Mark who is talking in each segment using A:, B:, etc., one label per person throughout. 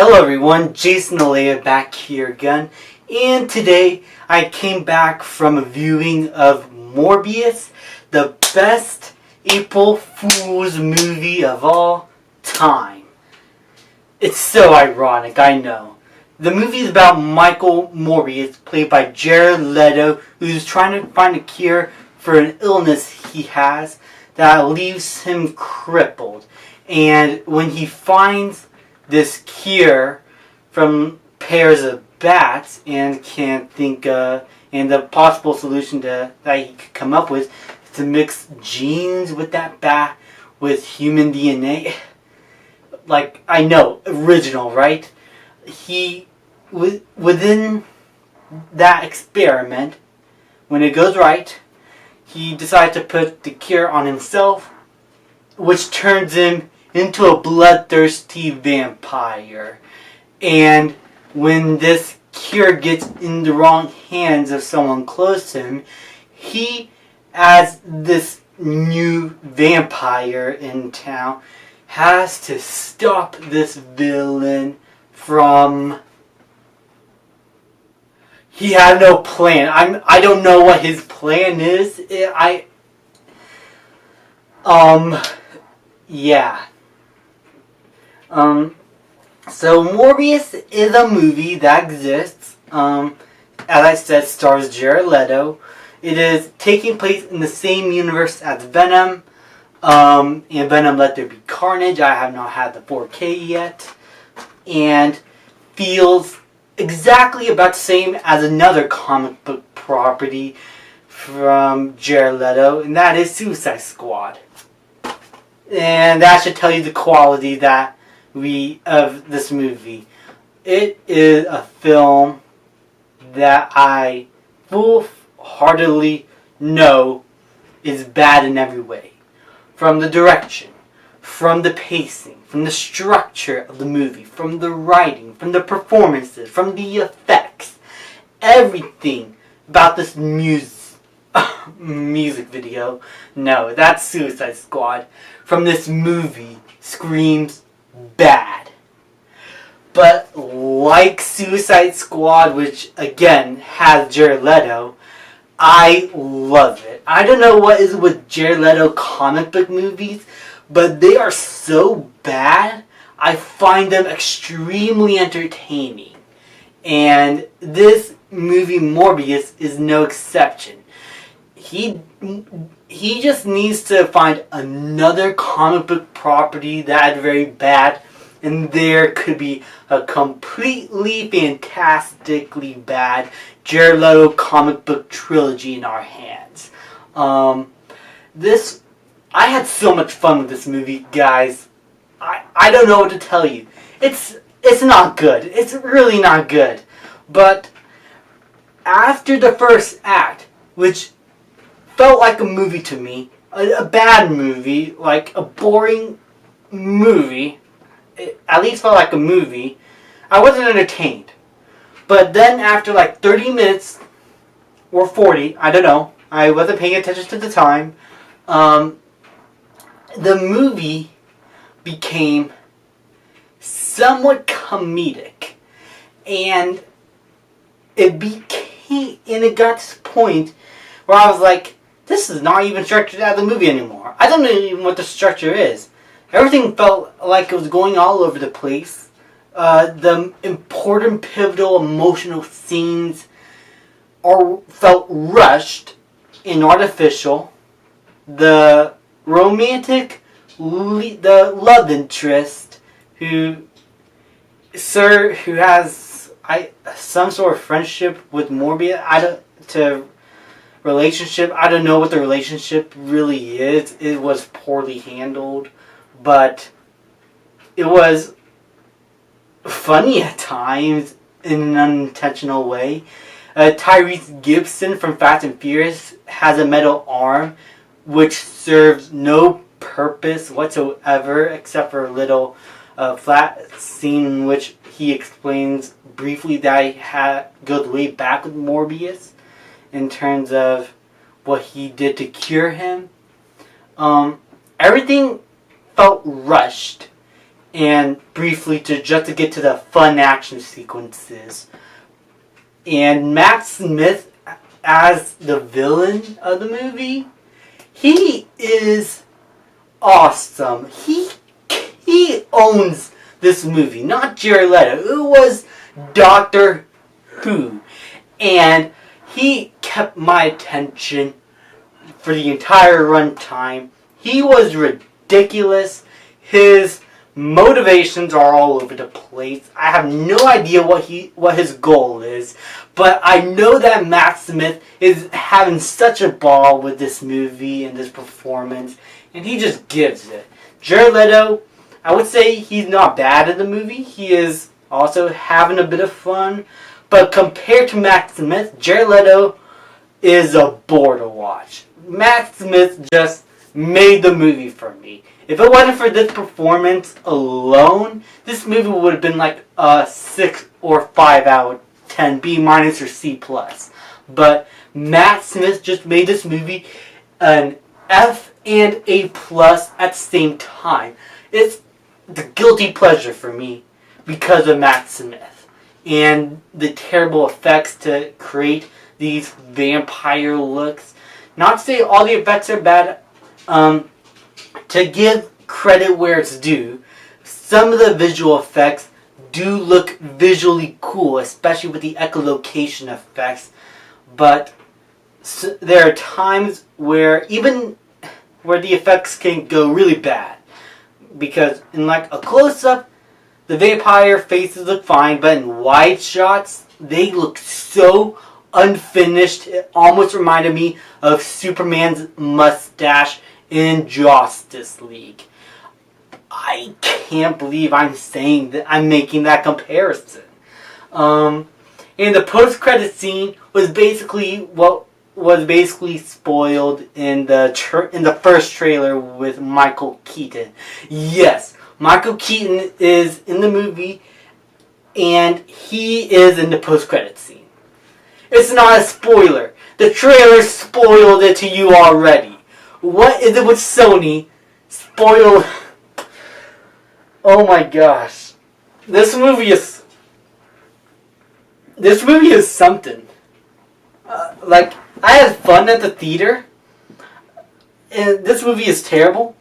A: Hello everyone, Jason Alea back here again, and today I came back from a viewing of Morbius, the best April Fool's movie of all time. It's so ironic, I know. The movie is about Michael Morbius, played by Jared Leto, who's trying to find a cure for an illness he has that leaves him crippled. And when he finds this cure from pairs of bats and can't think and the possible solution that he could come up with is to mix genes with that bat with human DNA. Like, I know, original, right? Within that experiment, when it goes right, he decides to put the cure on himself, which turns him into a bloodthirsty vampire. And when this cure gets in the wrong hands of someone close to him, he, as this new vampire in town, has to stop this villain from... He had no plan. I don't know what his plan is. Yeah. So Morbius is a movie that exists. As I said, stars Jared Leto. It is taking place in the same universe as Venom. And Venom Let There Be Carnage. I have not had the 4K yet. And feels exactly about the same as another comic book property from Jared Leto, and that is Suicide Squad. And that should tell you the quality of this movie. It is a film that I full-heartedly know is bad in every way. From the direction, from the pacing, from the structure of the movie, from the writing, from the performances, from the effects. Everything about this music video, no, that's Suicide Squad, from this movie screams bad. But like Suicide Squad, which again has Jared Leto, I love it. I don't know what is with Jared Leto comic book movies, but they are so bad, I find them extremely entertaining. And this movie, Morbius, is no exception. He just needs to find another comic book property that is very bad, and there could be a completely fantastically bad Jared Leto comic book trilogy in our hands. I had so much fun with this movie, guys. I don't know what to tell you. It's not good. It's really not good. But after the first act, which felt like a movie to me, a bad movie, like a boring movie, it at least felt like a movie, I wasn't entertained. But then after like 30 minutes, or 40, I don't know, I wasn't paying attention to the time, the movie became somewhat comedic, and it got to the point where I was like, this is not even structured as a movie anymore. I don't know even what the structure is. Everything felt like it was going all over the place. The important, pivotal, emotional scenes felt rushed and artificial. The the love interest who has some sort of friendship with Morbius. I don't know what the relationship really is. It was poorly handled, but it was funny at times in an unintentional way. Tyrese Gibson from Fast and Furious has a metal arm which serves no purpose whatsoever except for a little flat scene in which he explains briefly that he goes way back with Morbius in terms of what he did to cure him. Everything felt rushed and briefly to get to the fun action sequences. And Matt Smith as the villain of the movie, he is awesome. He owns this movie, not Jared Leto. It was Doctor Who, and he kept my attention for the entire runtime. He was ridiculous. His motivations are all over the place. I have no idea what his goal is, but I know that Matt Smith is having such a ball with this movie and this performance, and he just gives it. Jared Leto, I would say he's not bad in the movie. He is also having a bit of fun, but compared to Matt Smith, Jared Leto is a bore to watch. Matt Smith just made the movie for me. If it wasn't for this performance alone, this movie would have been like a 6 or 5 out of 10, B- or C+. But Matt Smith just made this movie an F and A+ at the same time. It's the guilty pleasure for me because of Matt Smith and the terrible effects to create these vampire looks. Not to say all the effects are bad, to give credit where it's due, some of the visual effects do look visually cool, especially with the echolocation effects, but there are times where the effects can go really bad, because in like a close-up, the vampire faces look fine, but in wide shots, they look so unfinished. It almost reminded me of Superman's mustache in Justice League. I can't believe I'm saying that, I'm making that comparison. And the post-credit scene was basically what was spoiled in the first trailer with Michael Keaton. Yes, Michael Keaton is in the movie, and he is in the post-credit scene. It's not a spoiler. The trailer spoiled it to you already. What is it with Sony? Spoil. Oh my gosh. This movie is something. Like, I had fun at the theater. And this movie is terrible.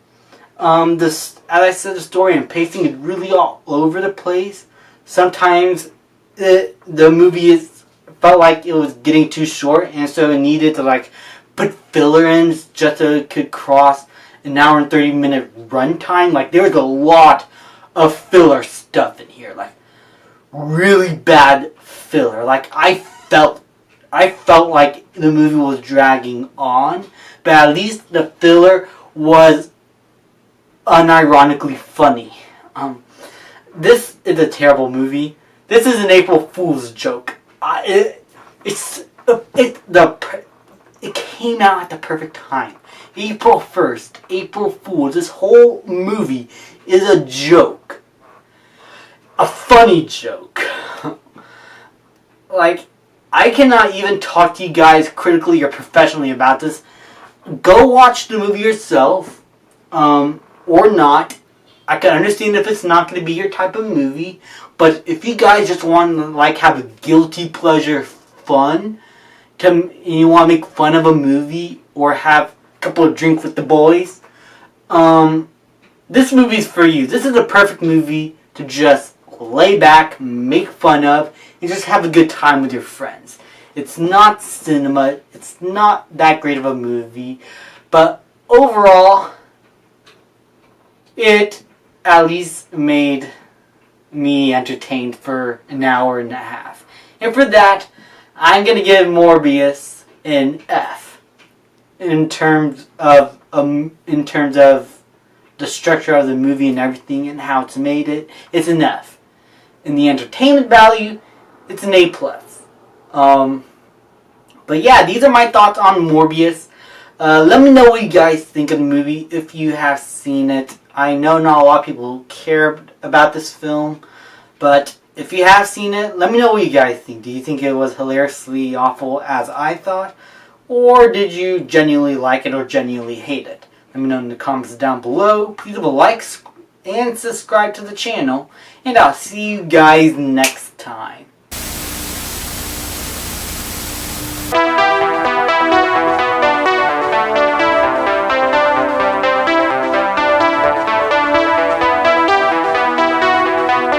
A: As I said, the story and pacing is really all over the place. Sometimes the movie felt like it was getting too short, and so it needed to like put filler in just so it could cross an hour and 30-minute runtime. Like, there was a lot of filler stuff in here, like really bad filler. Like, I felt like the movie was dragging on, but at least the filler was unironically funny. This is a terrible movie. This is an April Fool's joke. It came out at the perfect time. April 1st, April Fool's. This whole movie is a joke. A funny joke. Like, I cannot even talk to you guys critically or professionally about this. Go watch the movie yourself, or not. I can understand if it's not going to be your type of movie, but if you guys just want to like have a guilty pleasure fun, you want to make fun of a movie or have a couple of drinks with the boys, this movie's for you. This is a perfect movie to just lay back, make fun of, and just have a good time with your friends. It's not cinema. It's not that great of a movie, but overall, it at least made me entertained for an hour and a half. And for that, I'm going to give Morbius an F. In terms of the structure of the movie and everything and how it's made it's an F. In the entertainment value, it's an A+. But yeah, these are my thoughts on Morbius. Let me know what you guys think of the movie if you have seen it. I know not a lot of people care about this film, but if you have seen it, let me know what you guys think. Do you think it was hilariously awful as I thought? Or did you genuinely like it or genuinely hate it? Let me know in the comments down below. Please leave a like and subscribe to the channel. And I'll see you guys next time.